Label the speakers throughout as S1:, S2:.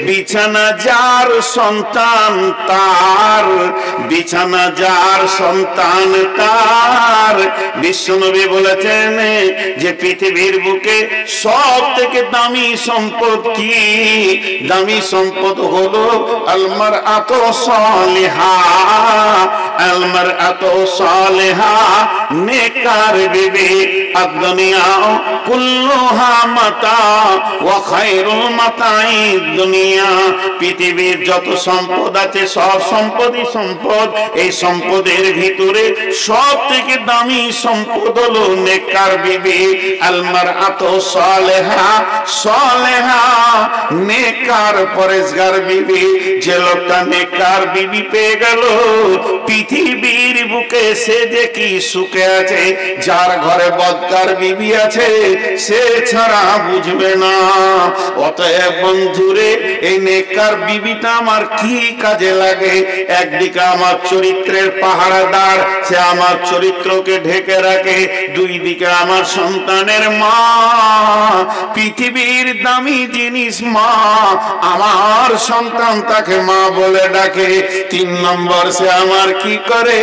S1: বিছানা যার সন্তান তার, বিছানা যার সন্তান তার। বিশ্বনবী বলেছেন যে পৃথিবীর বুকে সব থেকে দামি সম্পদ কি? দামি সম্পদ হলো আল-মারআতু সালিহা, আল-মারআতু সালিহা, নেকার বিবি। আদ-দুনিয়া কুল্লুহা মাতা ওয়া খায়রুল মাতাই দুনিয়া। পৃথিবীর যত সম্পদ আছে সব সম্পদই সম্পদ, এই সম্পদের ভিতরে সব থেকে দামি সম্পদ হলো নেকার বিবি। আল-মারআতু সালিহা, সালিহা নেকার পরেজগার বিবি। যে লোকটা নেকার বিবি পেয়ে গেল পৃথিবীর বুকে সে যে কি সুখে আছে। যার ঘরে বদকার বিবি আছে সে ছাড়া বুঝবে না। অতএব বন্ধুরে, এই নেকার বিবিটা আমার কি কাজে লাগে? একদিকে আমার চরিত্রের পাহারাদার, সে আমার চরিত্রকে ঢেকে রাখে। দুই দিকে আমার সন্তানের মা, পৃথিবীর দামি জিনিস মা, আমার সন্তান তাকে মা বলে ডাকে। তিন নম্বর, সে আমার কি করে?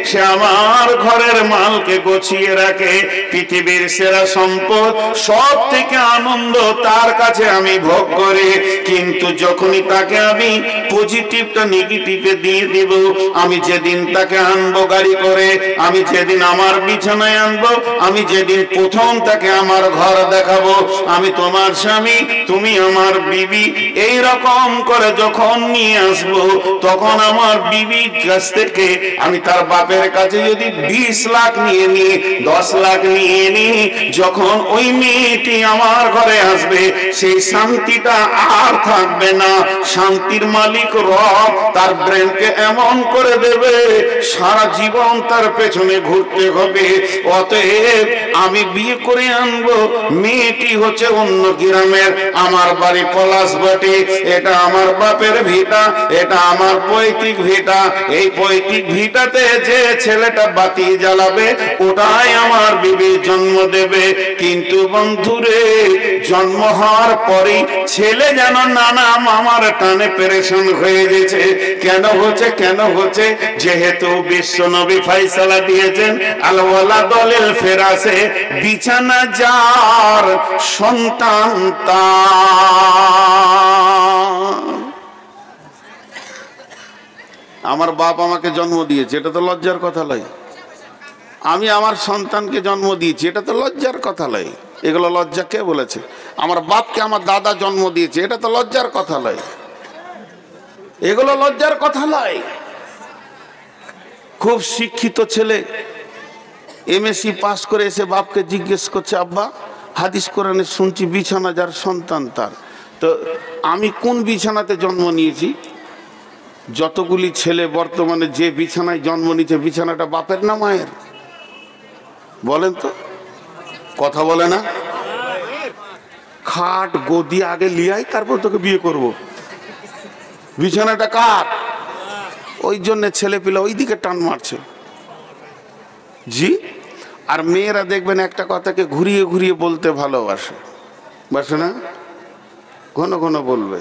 S1: সে আমার ঘরের মালকে গুছিয়ে রাখে। পৃথিবীর সেরা সম্পদ, সব থেকে আনন্দ তার কাছে আমি ভোগ করি। কিন্তু যখনই তাকে আমি পজিটিভটা নেগেটিভে দিয়ে দিব, আমি যেদিন তাকে আনবো গাড়ি করে, আমি যেদিন আমার বিছানায় আনবো, আমি যেদিন প্রথম তাকে আমার ঘর দেখাবো, আমি তোমার স্বামী, তুমি আমার বিবি, এই রকম করে যখন নিয়ে আসবো, তখন আমার বিবির কাছ থেকে আমি তার বাপের কাছে যদি 20 লাখ নিয়ে নি, 10 লাখ নিয়ে নি, যখন ওই মেয়েটি আমার ঘরে আসবে, সেই শান্তিটা আর থাকবে না। শান্তির মালিক রব তার ব্রেনকে এমন করে দেবে, সারা জীবন তার পেছনে ঘুরতে হবে। অতএব আমি বিয়ে করে আনবো, মেয়েটি হচ্ছে অন্য গ্রামের, আমার বাড়ি পলাশবাটি, এটা আমার বাপের ভিটা, এটা আমার পৈতৃক ভিটা। এই পৈতৃক ভিটাতে যে ছেলেটা বাতি জ্বালাবে, ওটাই আমার বিবি জন্ম দেবে। কিন্তু বন্ধুরে, জন্ম হওয়ার পরেই ছেলে যেন নানা মামার টানে পেরেশান হয়ে গেছে। কেন হচ্ছে? কেন হচ্ছে? যেহেতু বিশ্বনবী ফয়সালা দিয়েছেন, আল ওয়ালাদু লিল ফিরাসে, বিছানা যার সন্তান তার। আমার বাপ আমাকে জন্ম দিয়েছে, এটা তো লজ্জার কথা নয়। আমি আমার সন্তানকে জন্ম দিয়েছি, এটা তো লজ্জার কথা নয়। এগুলো লজ্জা কে বলেছে? আমার বাপকে আমার দাদা জন্ম দিয়েছে, এটা তো লজ্জার কথা নয়। এগুলো লজ্জার কথা নয়। খুব শিক্ষিত ছেলে এমএসসি পাস করে এসে বাপকে জিজ্ঞেস করছে, আব্বা হাদিস কোরআনে শুনছি বিছানা যার সন্তান তার, তো আমি কোন বিছানাতে জন্ম নিয়েছি? যতগুলি ছেলে বর্তমানে যে বিছানায় জন্ম নিচ্ছে, বিছানাটা বাপের না মায়ের? বলেন তো, কথা বলে না? খাট গদি আগে লিয়াই, তারপর তোকে বিয়ে করব। বিছানাটা কার? ওই জন্য ছেলে পিলা ওই দিকে টান মারছে। জি। আর মেয়েরা দেখবেন একটা কথাকে ঘুরিয়ে ঘুরিয়ে বলতে ভালোবাসে, বাসে না? ঘন ঘন বলবে।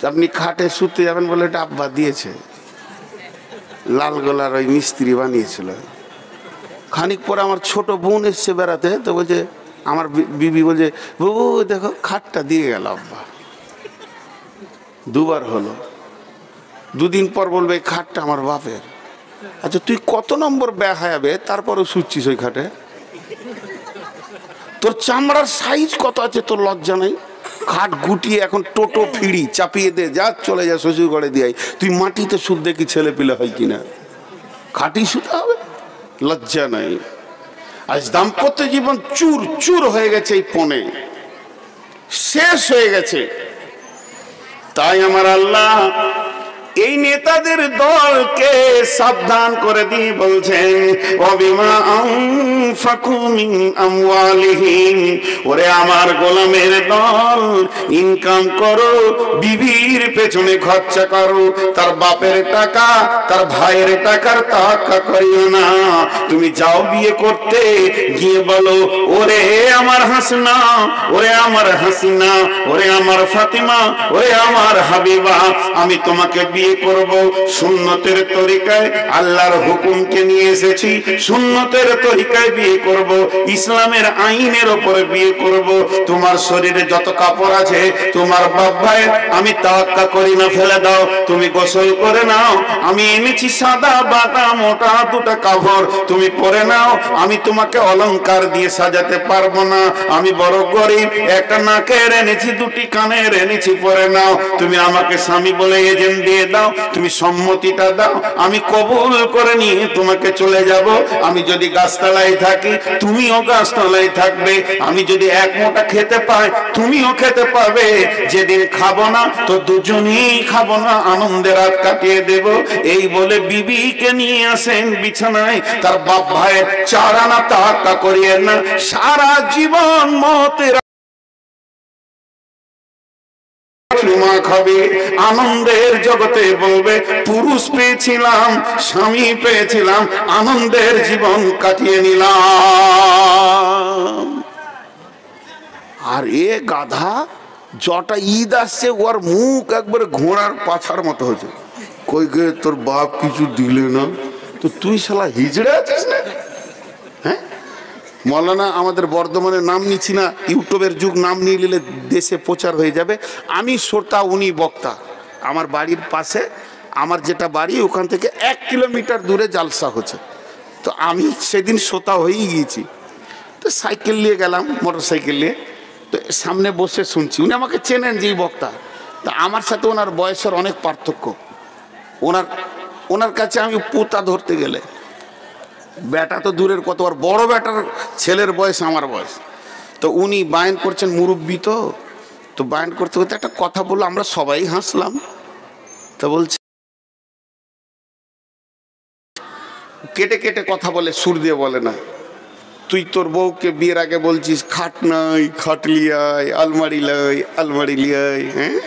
S1: আপনি খাটে শুতে যাবেন বলে, এটা আব্বা দিয়েছে, লাল গোলার ওই মিস্ত্রি বানিয়েছিল। খানিক পরে আমার ছোট বোন এসছে বেড়াতে, তো বলছে, আমার বিবি বলছে, বাবু দেখো খাটটা দিয়ে গেল আব্বা। দুবার হলো। দুদিন পর বলবে এই খাটটা আমার বাপের। আচ্ছা তুই কত নম্বর বেহায়াবে, তারপরও শুচ্ছিস ওই খাটে? তোর চামড়ার সাইজ কত আছে, তোর লজ্জা নাই? খাট গুটিয়ে এখন টোটো ফিড়ি চাপিয়ে দে, যা চলে যা শ্বশুর ঘরে দিয়ে। তুই মাটিতে সুদ দেখি ছেলে পিলে হয় কিনা? খাটি শুতে হবে? লজ্জা নাই। আজ দাম্পত্য জীবন চুর চুর হয়ে গেছে, এই পণে শেষ হয়ে গেছে। তাই আমার আল্লাহ এই নেতাদের দলকে সাবধান করে দিয়ে বলছেন ওয়াবিমা আনফাকু মিন আমওয়ালিহিম, ওরে আমার গোলামের দল, ইনকাম করো, বিবির পেছনে খরচা করো, তার বাপের টাকা তার ভাইয়ের টাকার তাওয়াক্কা করিও না। তুমি যাও বিয়ে করতে, গিয়ে বলো ওরে আমার হাসনা, ওরে আমার হাসিনা, ওরে আমার ফাতিমা, ওরে আমার হাবিবা, আমি তোমাকে বিয়ে করব সুন্নতের তরিকায়, আল্লাহর হুকুমকে নিয়ে এসেছি, সুন্নতের তরিকায় বিয়ে করব, ইসলামের আইনের উপরে বিয়ে করব। তোমার শরীরে যত কাপড় আছে তোমার বাপ ভাই আমি তাওয়াক্কা করি না, ফেলে দাও, তুমি গোসল করে নাও, আমি এনেছি সাদা বাটা মোটা দুটো কাপড়, তুমি পরে নাও, আমি তোমাকে অলংকার দিয়ে সাজাতে পারবো না, আমি বড় গরিব, একটা নাকের এনেছি, দুটি কানের এনেছি, পরে নাও, তুমি আমাকে স্বামী বলে এজেন্ট দিয়ে দাও, তুমি সম্মতিটা দাও, আমি কবুল করে নিয়ে তোমাকে চলে যাব। আমি যদি গাছতলায় থাকি তুমিও গাছতলায় থাকবে, আমি যদি এক মোটা খেতে পাই তুমিও খেতে পাবে, যেদিন খাবো না তো দুজনেই খাবো না, আনন্দে রাত কাটিয়ে দেব। এই বলে বিবিকে নিয়ে আসেন বিছানায়, তার বাপ ভাইয়ের 4 আনা তাওয়াক্কা করিয়ে না, সারা জীবন মতের খাবে, আনন্দের জগতে বলবে পুরুষ পেয়েছিলাম, স্বামী পেয়েছিলাম, আনন্দের জীবন কাটিয়ে নিলাম। আর এ গাধা জটা ঈদ আসছে, ওর মুখ একবারে ঘোড়ার পাছার মতো হয়েছে, কই গে তোর বাপ কিছু দিলে না, তো তুই শালা হিজড়ে আছিস না? হ্যাঁ, মৌলানা আমাদের বর্ধমানে নাম নিচ্ছি না, ইউটিউবের যুগ, নাম নিয়ে নিলে দেশে প্রচার হয়ে যাবে। আমি শ্রোতা, উনি বক্তা। আমার বাড়ির পাশে, আমার যেটা বাড়ি ওখান থেকে 1 কিলোমিটার দূরে জালসা হচ্ছে, তো আমি সেদিন শ্রোতা হয়েই গিয়েছি। তো সাইকেল নিয়ে গেলাম, মোটর সাইকেল নিয়ে, তো সামনে বসে শুনছি, উনি আমাকে চেনেন যেই বক্তা, তা আমার সাথে ওনার বয়সের অনেক পার্থক্য। ওনার কাছে আমি পুতা ধরতে গেলে, বেটা তো দূরের কত, আর বড় বেটার ছেলের বয়স আমার বয়স, তো উনি বায়ান করছেন, মুরব্বী তো বায়ান করতে করতে একটা কথা বললো, আমরা সবাই হাসলাম। তো বলছে, কেটে কেটে কথা বলে, সুর দিয়ে বলে না, তুই তোর বউকে বিয়ের আগে বলছিস খাট নাই, খাট লিয়াই, আলমারি লাই, আলমারি লিয়াই, হ্যাঁ,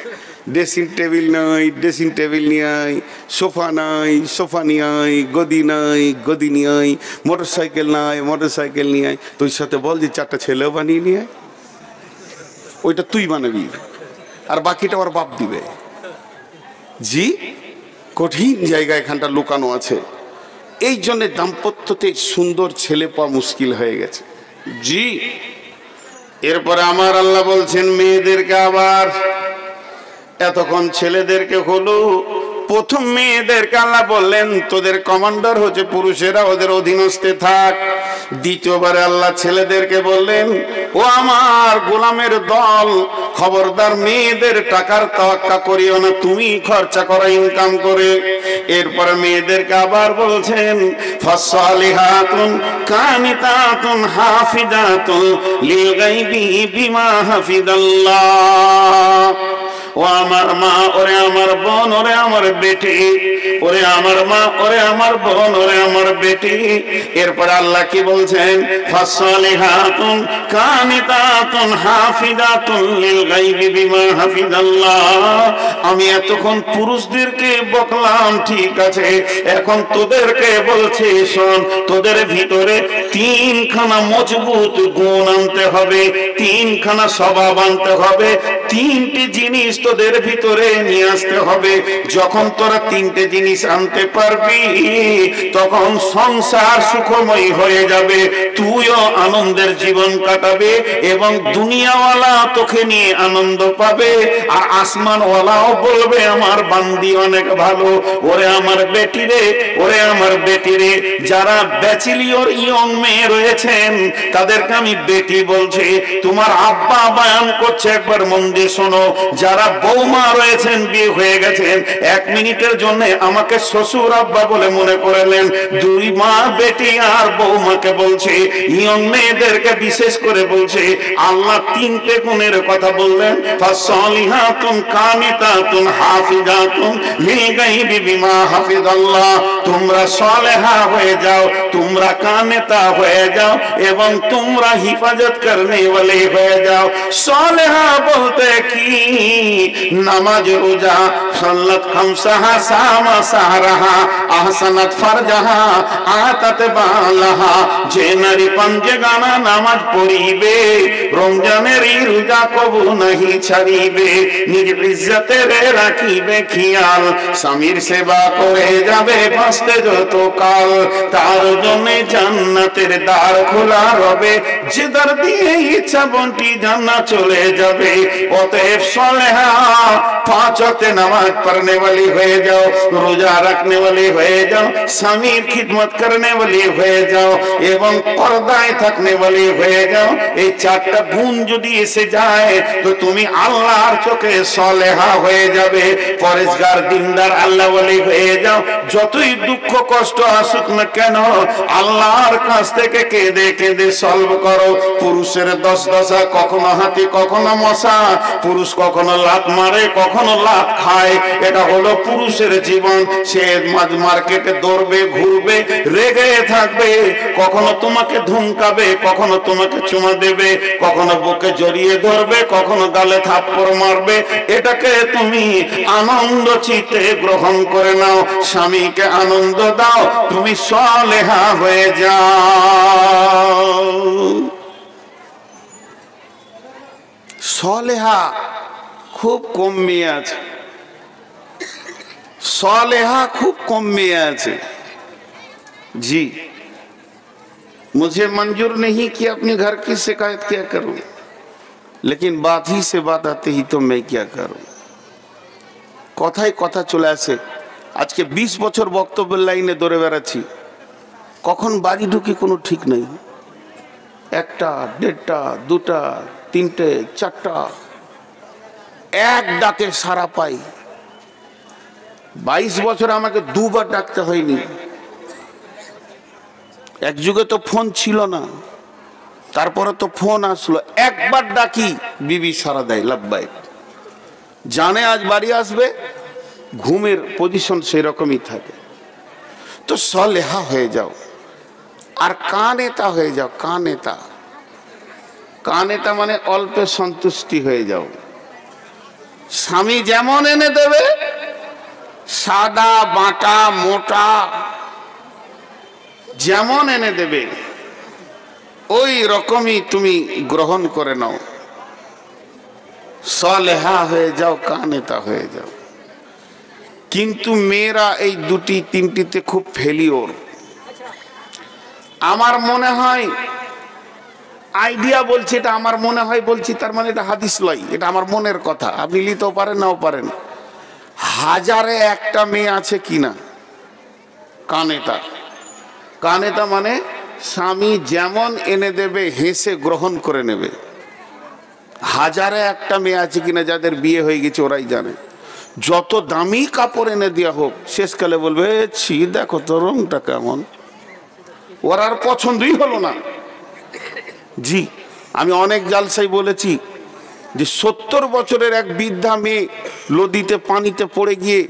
S1: ড্রেসিং টেবিল নাই, ড্রেসিং টেবিল নিয়ে আয়, সোফা নাই, সোফা নিয়ে আয়, গদি নাই, গদি নিয়ে আয়, মোটর সাইকেল নাই, মোটর সাইকেল নিয়ে আয়, তুই সাথে বল যে 4টা ছেলেও বানিয়ে নিয়ে আয়, ওইটা তুই বানাবি আর বাকিটা ওর বাপ দিবে। জি, কঠিন জায়গা এখানটা লুকানো আছে, এই জন্য দাম্পত্যতে সুন্দর ছেলে পাওয়া মুশকিল হয়ে গেছে। জি, এরপরে আমার আল্লাহ বলছেন মেয়েদেরকে, আবার এতক্ষণ ছেলেদেরকে হলো, প্রথম মেয়েদেরকে আল্লাহ বললেন তোদের কমান্ডার হচ্ছে পুরুষেরা, ওদের অধীনস্থে থাক। দ্বিতীয়বারে আল্লাহ ছেলেদেরকে বললেন ও আমার গোলামের দল, খবরদার মেয়েদের টাকার তাওয়াক্কা করিও না, তুমি খরচা করো ইনকাম করে। এরপরে মেয়েদেরকে আবার বলছেন ফাসসালিহাতুন কানিতাতুন হাফিজাতুন লিল গায়বি বিমা হাফিজাল্লাহ। ও আমার মা, ওরে আমার বোন, ওরে আমার বেটি, ওরে আমার মা, ওরে আমার বোন, ওরে আমার বেটি। এরপর আল্লাহ কি বলছেন? ফাসসালিহাতুন কানিতাতুন হাফিজাতুন লিল গায়বি বিমা হাফিজাল্লাহ। আমি এতক্ষণ পুরুষদেরকে বকলাম, ঠিক আছে, এখন তোদেরকে বলছি শোন, তোদের ভিতরে 3খানা মজবুত গুণ আনতে হবে, 3খানা স্বভাব আনতে হবে, 3টি জিনিস তোদের ভিতরে নিয়ে আসতে হবে। যখন তোরা 3টে জিনিস আনতে পারবি তখন সংসার সুখময় হয়ে যাবে, তুইও আনন্দের জীবন কাটাবে এবং দুনিয়াওয়ালা তোকে নিয়ে আনন্দ পাবে, আর আসমানওয়ালাও বলবে আমার বান্দি অনেক ভালো। ওরে আমার বেটি রে, ওরে আমার বেটি রে, যারা ব্যাচেলিয়র ইয়ং মেয়ে রয়েছেন তাদেরকে আমি বেটি বলছি। তোমার আব্বা বয়ান করছে, একবার মন দিয়ে শোনো। যারা বৌমা রয়েছেন, বিয়ে হয়ে হয়ে গেছেন, 1 মিনিটের জন্য আমাকে শ্বশুর আব্বা বলে মনে করলেন। 2 মা বেটি আর বৌমাকে বলছে, ইয়ং মেয়েদেরকে বিশেষ করে বলছে, আল্লাহ 3টে গুণের কথা বললেন, ফাসলিহাতুন কানিতাতুন হাফিজাতুন লিল গায়বি বিমা হাফিজাল্লাহ। তোমরা সালেহা হয়ে যাও, তোমরা কানেতা হয়ে যাও এবং তোমরা হিফাজত করনে वाले হয়ে যাও। সালেহা বলতে কি? নামাজ রোজা, সালাত খামসাহা, সামা সাহরাহা, আহসানাত ফারজাহা, আতাত বালাহা। যে নারী পাঞ্জেগানা নামাজ পড়িবে, রমজানের রোজা কবু নাহি ছাড়িবে, নিজ ইজ্জতের রাখিবে খেয়াল, স্বামীর সেবা করে যাবে বাঁচতে যত কাল, তার জন্য জান্নাতের দ্বার খোলা রবে, যে দ্বার দিয়ে ইচ্ছা বন্টি জান্নাত চলে যাবে। অতএব সালেহা 5 ওয়াক্ত নামাজ পড়নে वाली হয়ে যাও, রোজা রাখনে वाली হয়ে যাও, স্বামীর খিদমত করনে वाली হয়ে যাও এবং পর্দায় থাকনে वाली হয়ে যাও। এই 4টা গুণ যদি এসে যায় তো তুমি আল্লাহর চোখে সালেহা হয়ে যাবে, পরেশগার দিনদার আল্লাহ ওয়ালি হয়ে যাও। যতই দুঃখ কষ্ট আসুক না কেন, আল্লাহর কাছ থেকে কেঁদে কেঁদে সলভ করো। পুরুষের 10 দশা, কখনো হাতি কখনো মশা, পুরুষ কখনো লাত মারে কখনো লাত খায়, এটা হলো পুরুষের জীবন। সে মার্কেটে দৌড়বে, ঘুরবে, রেগে থাকবে, কখনো তোমাকে ধমকাবে, কখনো তোমাকে চুমা দেবে, কখনো বুকে জড়িয়ে ধরবে, কখনো গালে থাপ্পড় মারবে। এটাকে তুমি আনন্দ চিত্তে গ্রহণ করে নাও, স্বামীকে আনন্দ দাও, তুমি সালেহা হয়ে যাও। সালেহা খুব কম মেয়ে আছে, सालेहा खूब कम में আছে। जी मुझे मंजूर नहीं कि अपने घर की शिकायत क्या करूं, लेकिन बात ही से बात आते ही तो मैं क्या करूं। কথাই কথা চলে আসে। আজকে 20 বছর বক্তব্যের লাইনে দৌড়ে বেড়াচ্ছি, কখন বাড়ি ঢুকি কোনো ঠিক নেই। 1টা, 1.5টা, 2টা, 3টে, 4টা, এক ডাকে সারা পাই। 22 বছর আমাকে 2 বার ডাকতে হয়নি। এক যুগে তো ফোন ছিল না, তারপরে তো ফোন আসলো, একবার ডাকি বিবি সারা দেয়, লাব্বাই। জানে আজ বাড়ি আসবে, ঘুমের পজিশন সেই রকমই থাকে। তো সালেহা হয়ে যাও আর কানেতা হয়ে যাও। কানেতা, কানেতা মানে অল্পে সন্তুষ্টি হয়ে যাও। স্বামী যেমন এনে দেবে, সাদা বাঁকা মোটা যেমন এনে দেবে, ওই রকমই তুমি গ্রহণ করে নাও। সালেহা হয়ে যাও, কানেতা হয়ে যাও। কিন্তু মেয়েরা এই 2টি 3টিতে খুব ফেলিওর। আমার মনে হয়, আইডিয়া বলছি, এটা আমার মনে হয় বলছি, তার মানে এটা হাদিস লয়, এটা আমার মনের কথা। আপনি নিতেও পারেন নাও পারেন। 1000-এ 1টা মেয়ে আছে কিনা কানেতা। কানেতা মানে স্বামী যেমন এনে দেবে হেসে গ্রহণ করে নেবে। 1000-এ 1টা মেয়ে আছে কিনা যাদের বিয়ে হয়ে গেছে ওরাই জানে। যত দামি কাপড় এনে দেওয়া হোক, শেষকালে বলবে ছি দেখো তো রংটা কেমন, ওর আর পছন্দই হলো না। জি আমি অনেক জালসাই বলেছি যে 70 বছরের এক বৃদ্ধা মেয়ে নদীতে পানিতে পড়ে গিয়ে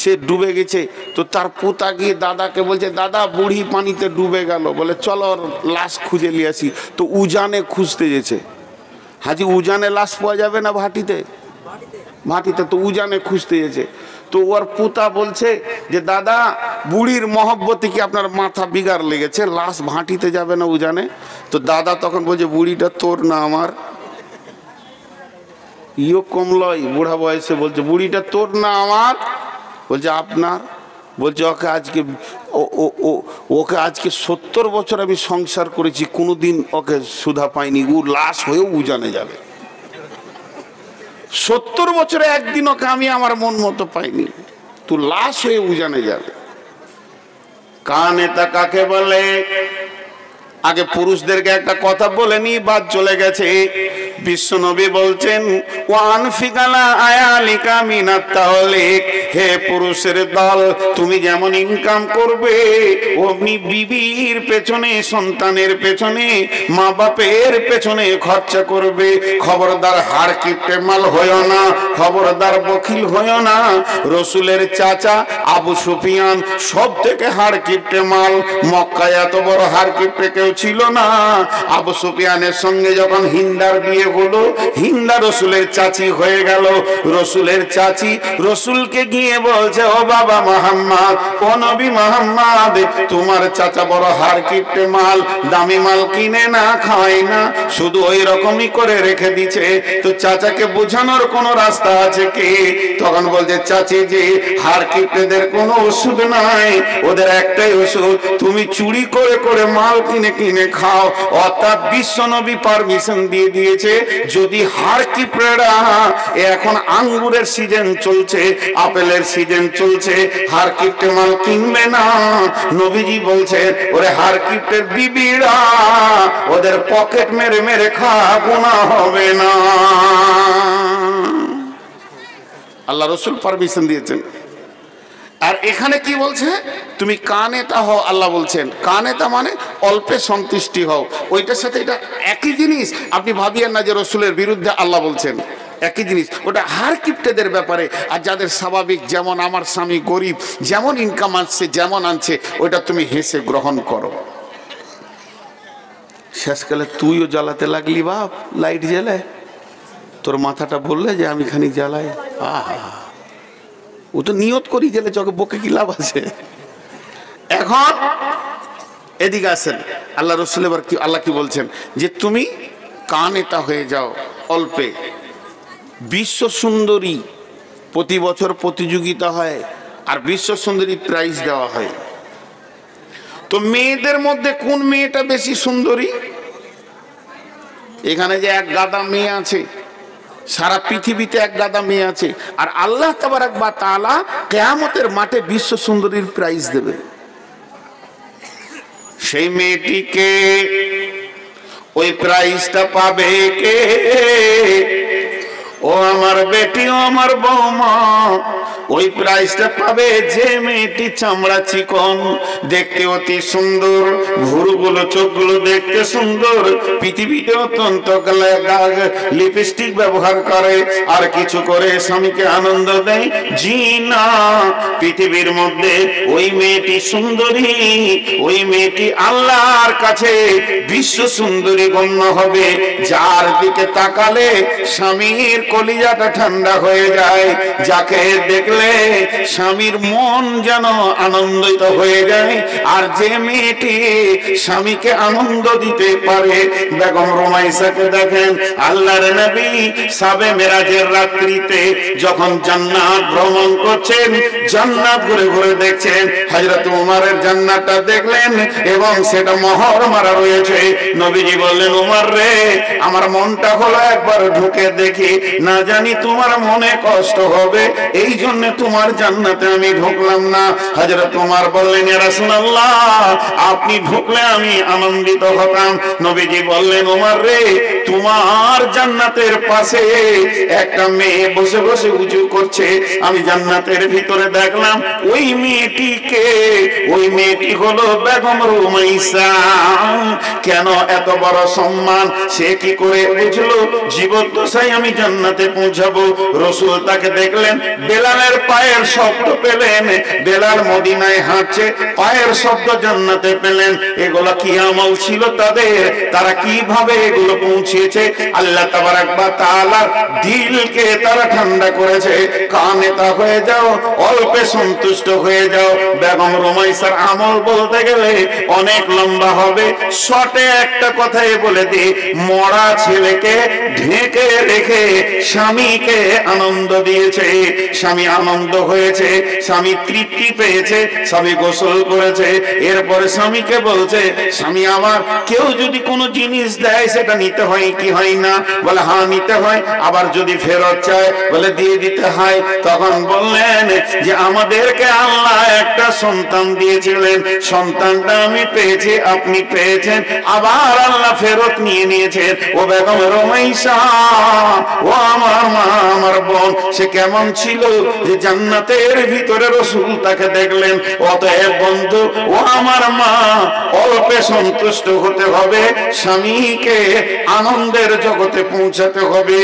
S1: সে ডুবে গেছে। তো তার পোতা গিয়ে দাদাকে বলছে, দাদা বুড়ি পানিতে ডুবে গেল, বলে চলো ওর লাশ খুঁজে নিয়ে আসি। তো উজানে খুঁজতে গেছে। হাজি উজানে লাশ পাওয়া যাবে না ভাটিতে, ভাটিতে তো উজানে খুঁজতে গেছে। তো ওর পোতা বলছে যে দাদা বুড়ির মহব্বতে কি আপনার মাথা বিগার লেগেছে, লাশ ভাটিতে যাবে না উজানে। তো দাদা তখন বলছে বুড়িটা তোর না আমার। ইও কমলয় বুড়া বয়সে বলছে বুড়িটা তোর না আমার। বলছে আপনার। বলছে ওকে আজকে 70 বছর আমি সংসার করেছি, কোনোদিন ওকে সুধা পাইনি, ও লাশ হয়েও উজানে যাবে। 70 বছরে একদিন ওকে আমি আমার মন মতো পাইনি, তুই লাশ হয়ে উজানে যাবে। কানেতা কাকে বলে? আগে পুরুষদেরকে একটা কথা বলে নি, বাদ চলে গেছে। বিশ্বনবী বলছেন ওয়ান ফিকালা আয়ালিকা মিনাত তাওলিক, হে পুরুষের দল, তুমি যেমন ইনকাম করবে অমনি বিবির পেছনে, সন্তানের পেছনে, মা বাপের পেছনে খরচা করবে। খবরদার হাড় কিপটে মাল হইও না, খবরদার বখিল হইও না। রসুলের চাচা আবু সুফিয়ান সব থেকে হাড় কিপটে মাল। মক্কায় এত বড় হাড় কিপটে কেউ ছিল না। আবু সুফিয়ানের সঙ্গে যখন হিন্দার বিয়ে হলো, হিন্দা রসুলের চাচি হয়ে গেল। রসুলের চাচি রসুলকে গিয়ে বলছে, ও বাবা মোহাম্মদ, ও নবী মোহাম্মদ, তোমার চাচা বড় হাড় কিপটে মাল, দামি মাল কিনে না, খায় না, শুধু ওই রকমই করে রেখে দিচ্ছে। তো চাচাকে বোঝানোর কোন রাস্তা আছে কি? তখন বলছে, চাচি জি, হাড় কিপটেদের কোনো ওষুধ নাই, ওদের একটাই ওষুধ, তুমি চুরি করে করে মাল কিনে কিনে খাও। অর্থাৎ বিশ্বনবী পারমিশন দিয়ে দিয়েছে, যদি হাড় কিপটেরা, এখন আঙ্গুরের সিজন চলছে, আপেলের সিজন চলছে, হাড় কিপটে মাল কিনবে না। নবীজি বলছে, ওরে হাড় কিপটের বিবিরা, ওদের পকেট মেরে মেরে খা, গুনাহ হবে না। আল্লাহ রসুল পারমিশন দিয়েছেন। আর এখানে কি বলছে? তুমি কানেতা হও। আল্লাহ বলছেন কানেতা মানে অল্পে সন্তুষ্টি হও। ওইটার সাথে এটা একই জিনিস, আপনি ভাবিয়েন না যে রসুলের বিরুদ্ধে আল্লাহ বলছেন। একই জিনিস, ওটা হাড় কিপটেদের ব্যাপারে। আর যাদের স্বাভাবিক, যেমন আমার স্বামী গরিব, যেমন ইনকাম আসছে, যেমন আনছে, ওইটা তুমি হেসে গ্রহণ করো। শেষকালে তুইও জ্বালাতে লাগলি বাপ, লাইট জ্বালে, তোর মাথাটা বললে যে আমি খানিক জ্বালাই। আহা, ও তো নিয়ত করি জেলে, চোখে বকে কি লাভ আছে? এখন এদিকে আসেন, আল্লাহ রসুল এবার কি, আল্লাহ কি বলছেন, যে তুমি কানেতা হয়ে যাও অল্পে। বিশ্ব সুন্দরী প্রতি বছর প্রতিযোগিতা হয়, আর বিশ্ব সুন্দরী প্রাইজ দেওয়া হয়। তো মেয়েদের মধ্যে কোন মেয়েটা বেশি সুন্দরী? এখানে যে এক গাদা মেয়ে আছে, সারা পৃথিবীতে এক গাদা মেয়ে আছে, আর আল্লাহ তাবারাক ওয়া তাআলা কিয়ামতের মাঠে বিশ্ব সুন্দরীর প্রাইজ দেবে। সেই মেয়েটিকে, ওই প্রাইজটা পাবে কে? ও আমার বেটি, ও আমার বৌমা, ওই প্রাইজটা পাবে যে মেয়েটি চামড়া চিকন, দেখতে অতি সুন্দর, ভুরুগুলো, চোখগুলো দেখতে সুন্দর, পৃথিবীতে অত্যন্ত লিপস্টিক ব্যবহার করে, আর কিছু করে স্বামীকে আনন্দ দেয়। জি না, পৃথিবীর মধ্যে ওই মেয়েটি সুন্দরী, ওই মেয়েটি আল্লাহর কাছে বিশ্ব সুন্দরী গণ্য হবে, যার দিকে তাকালে স্বামীর কলিজাটা ঠান্ডা হয়ে যায়, যাকে দেখলে স্বামীর মন যেন আনন্দিত হয়ে যায়। আর যে মেয়েটি স্বামীকে আনন্দ দিতে পারে, বেগম রুমাইসাকে দেখেন, আল্লাহর নবী সাবে মেরাজের রাত্রিতে যখন জান্নাত ভ্রমণ করছেন, জান্নাত ঘুরে ঘুরে দেখছেন, হযরত উমরের জান্নাতটা দেখলেন এবং সেটা মোহর মারা রয়েছে। নবীজি বললেন, উমর রে, আমার মনটা হলো একবার ঢুকে দেখি, না জানি তোমার মনে কষ্ট হবে, এই জন্য তোমার জান্নাতে আমি ঢুকলাম না। হযরত উমর বললেন, ইয়া রাসূলুল্লাহ, আপনি ঢুকলে আমি আনন্দিত হতাম। নবীজি বললেন, উমর রে, তোমার জান্নাতের পাশে একটা মেয়ে বসে বসে উজু করছে, আমি জান্নাতের ভিতরে দেখলাম। ওই মেয়েটিকে, ওই মেয়েটি হলো বেগম রুমাইসা। কেন এত বড় সম্মান? সে কি করে বুঝলো জীবদ্দশায় আমি জান্নাতে পৌঁছাবো? রসুল তাকে দেখলেন, বেলালের পায়ের শব্দ পেলেন, বেলাল মদিনায় হাঁটছে, পায়ের শব্দ জান্নাতে পেলেন। এগুলো কি আমল ছিল তাদের? তারা কিভাবে এগুলো পৌঁছেছে? আল্লাহ তাবারাক ওয়া তাআলার দিলকে তারা ঠান্ডা করেছে। কানেতা হয়ে যাও, অল্পে সন্তুষ্ট হয়ে যাও। বেগম রুমাইসার আমল বলতে গেলে অনেক লম্বা হবে, শর্টে একটা কথাই বলে দি, মরা ছেলেকে ঢেকে রেখে স্বামীকে আনন্দ দিয়েছে। স্বামী আনন্দ হয়েছে, স্বামী তৃপ্তি পেয়েছে, স্বামী গোসল করেছে, এরপরে স্বামীকে বলছে, স্বামী আমার কেউ যদি কোনো জিনিস দেয় সেটা নিতে হয় কি হয় না? বলে হ্যাঁ নিতে হয়। আবার যদি ফেরত চায় বলে দিয়ে দিতে হয়। তখন বললেন যে আমাদেরকে আল্লাহ একটা সন্তান দিয়েছিলেন, সন্তানটা আমি পেয়েছি, আপনি পেয়েছেন, আবার আল্লাহ ফেরত নিয়ে নিয়েছেন। ও বেগম রুমাইসা, ও আমার মা, আমার বোন, সে কেমন ছিল যে জান্নাতের ভিতরে রাসূল তাকে দেখলেন। অতএব বন্ধু, ও আমার মা, অল্পে সন্তুষ্ট হতে হবে, স্বামীকে আনন্দের জগতে পৌঁছাতে হবে।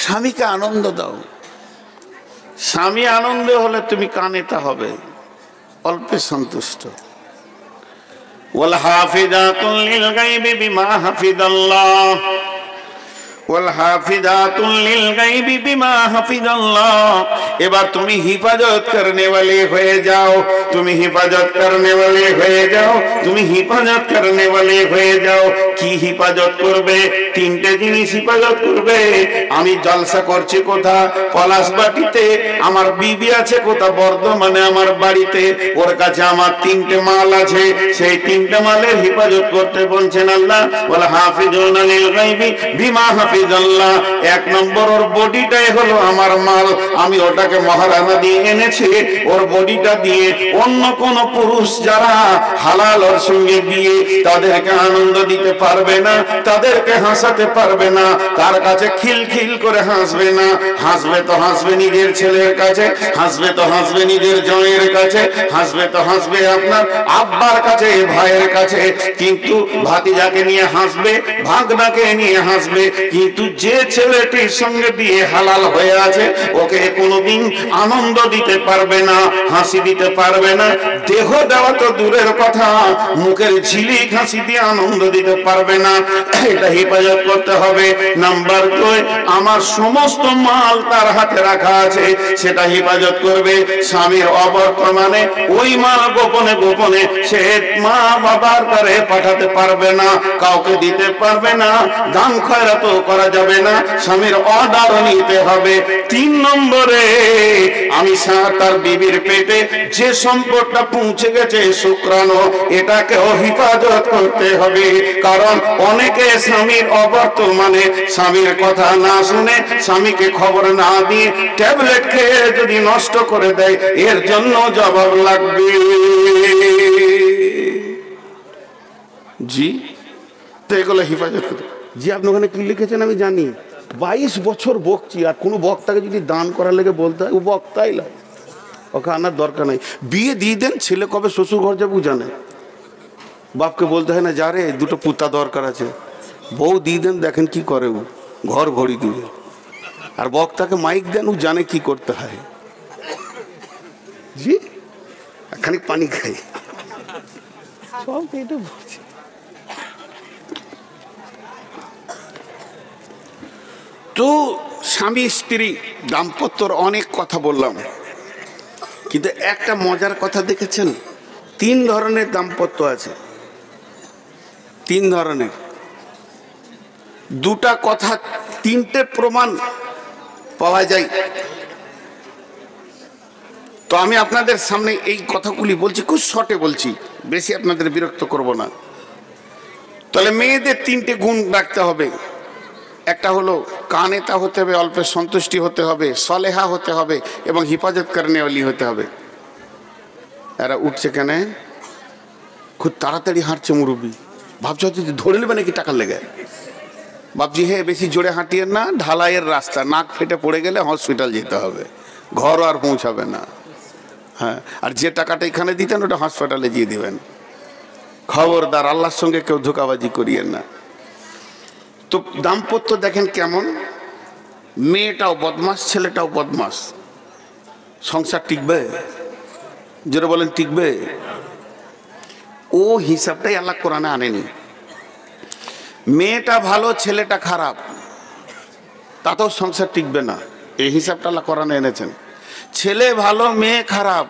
S1: স্বামীকে আনন্দ দাও। স্বামী আনন্দ হলে তুমি কানেতা হবে, অল্পে সন্তুষ্ট। ওয়াল হাফিজাতুল লিল গায়বি বিমা হাফিজাল্লাহ, ওয়াল হাফিজাতুল লিল গায়বি বিমা হাফিজাল্লাহ। এবার তুমি হিফাজত করনে वाले হয়ে যাও, তুমি হিফাজত করনে वाले হয়ে যাও, তুমি হিফাজত করনে वाले হয়ে যাও। কি হিফাজত করবে? তিনটে জিনিস হিফাজত করবে। আমি জলসা করছি কোথা? পলাশবাটিতে। আমার বিবি আছে কোথা? বর্ধমানে আমার বাড়িতে। ওর কাছে আমার তিনটে মাল আছে, সেই তিনটে মালের হিফাজত করতে বলছেন আল্লাহ। ওয়াল হাফিজুনা লিল গায়বি বিমা হাফিজাল্লাহ। এক নম্বর, ওর বডিটাই হলো আমার মাল, আমি ওটাকে মহারানা দিয়ে এনেছি। ওর বডিটা দিয়ে অন্য কোন পুরুষ যারা হালাল ওর সঙ্গে বিয়ে, তাদেরকে আনন্দ দিতে পারবে না, তাদেরকে হাসাতে পারবে না, তার কাছে খিলখিল করে হাসবে না। হাসবে তো হাসবে নিজের ছেলের কাছে, হাসবে তো হাসবে নিজের জয়ের কাছে, হাসবে তো হাসবে আপনার আব্বার কাছে, ভাইয়ের কাছে, কিন্তু ভাতিজাকে নিয়ে হাসবে, ভাগনাকে নিয়ে হাসবে। কিন্তু যে ছেলেটির সঙ্গে বিয়ে হালাল হয়ে আছে, ওকে কোনোদিন আনন্দ দিতে পারবে না, হাসি দিতে পারবে না। দেহ দেওয়া তো দূরের কথা, মুখের ঝিলিক হাসি দিয়ে আনন্দ দিতে পারবে না। এটা হেফাজত করতে হবে। নাম্বার 2, আমার সমস্ত মাল তার হাতে রাখা আছে, সেটা হেফাজত করবে। স্বামীর অবর্তমানে ওই মাল গোপনে গোপনে সে মা বাবার ঘরে পাঠাতে পারবে না, কাউকে দিতে পারবে না, দান খয়রাত করা যাবে না, স্বামীর অর্ডার নিতে হবে। 3 নম্বরে, আমি তার বিবির পেটে যে সম্পদটা পৌঁছে গেছে শুক্রাণু, এটাকেও হিফাজত করতে হবে। কারণ অনেকে স্বামীর অবর্তমানে স্বামীর কথা না শুনে, স্বামীকে খবর না দিয়ে ট্যাবলেট খেয়ে যদি নষ্ট করে দেয়, এর জন্য জবাব লাগবে। জি, তো এগুলো হিফাজত করতে। জি, আপনি ওখানে কি লিখেছেন আমি জানি। 22 বছর বকছি, আর কোনো বক্তাকে যদি দান করার লেগে বলতে হয়, ও বক্তাই লাগে, ওকে আনার দরকার নাই। বিয়ে দিয়ে দেন, ছেলে কবে শ্বশুর ঘর যাবে জানে। বাপকে বলতে হয় না, যা রে 2টো পুতা দরকার আছে, বউ দিয়ে দেন, দেখেন কি করে, ও ঘর ভরি দিবে। আর বক্তাকে মাইক দেন, ও জানে কি করতে হয়। জি, খানিক পানি খাই, সব এটা বলছি। তো স্বামী স্ত্রী দাম্পত্যর অনেক কথা বললাম, কিন্তু একটা মজার কথা দেখেছেন, 3 ধরনের দাম্পত্য আছে, 3 ধরনের। 2টা কথা, 3টে প্রমাণ পাওয়া যায়। তো আমি আপনাদের সামনে এই কথাগুলি বলছি, খুব শর্টে বলছি, বেশি আপনাদের বিরক্ত করব না। তাহলে মেয়েদের 3টে গুণ রাখতে হবে। একটা হলো কানেতা হতে হবে, অল্পে সন্তুষ্টি হতে হবে, সলেহা হতে হবে, এবং হিফাজত করনেওয়ালি হতে হবে। এরা উঠছে কেন? খুব তাড়াতাড়ি হাঁটছে মুরব্বী, ভাবছ যদি ধরে নেবে নাকি টাকার লেগে। বাপজি হে, বেশি জোরে হাঁটিয়ে না, ঢালাইয়ের রাস্তা, নাক ফেটে পড়ে গেলে হসপিটাল যেতে হবে, ঘর আর পৌঁছাবে না। হ্যাঁ, আর যে টাকাটা এখানে দিতেন ওটা হাসপাতালে দিয়ে দিবেন। খবরদার, আল্লাহর সঙ্গে কেউ ধোঁকাবাজি করিয়েন না। তো দাম্পত্য দেখেন কেমন, মেয়েটাও বদমাস, ছেলেটাও বদমাস, সংসার টিকবে? যেটা বলেন টিকবে? ও হিসাবটাই আল্লাহ কোরআনে আনেনি। মেয়েটা ভালো, ছেলেটা খারাপ, তাতেও সংসার টিকবে না, এই হিসাবটা আল্লাহ কোরআনে এনেছেন। ছেলে ভালো, মেয়ে খারাপ,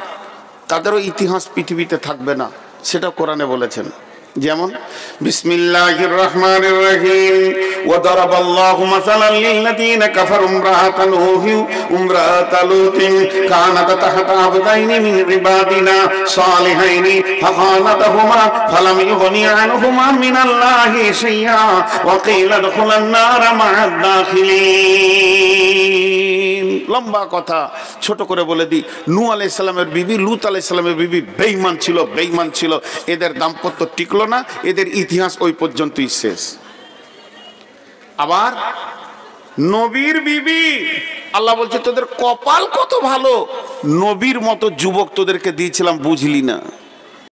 S1: তাদেরও ইতিহাস পৃথিবীতে থাকবে না, সেটা কোরআনে বলেছেন। যেমন বিসমিল্লাহির রহমানির রহিম ওয়া দারাবাল্লাহু মাসালান লিল্লাযীনা কাফারু ইমরাআতা নূহি ইমরাআতা লূতিন কানাত তাহতা আবদাইনি মিন ইবাদিনা সালিহাইনি ফাখানাতাহুমা ফালাম ইউগনি আনহুমা মিনাল্লাহি শাইআ ওয়া কিলা দুখুলান নার মা'আদ দাখিলিন। লম্বা কথা, ছোট করে বলে দিই, নূহ আলাইহিস সালামের বিবি লূত আলাইহিস সালামের বিবি বেঈমান ছিল। এদের দাম্পত্য টিকলো না, এদের ইতিহাস ওই পর্যন্তই শেষ। আবার নবীর বিবি, আল্লাহ বলছে তোদের কপাল কত ভালো, নবীর মতো যুবক তোদেরকে দিয়েছিলাম বুঝলি না।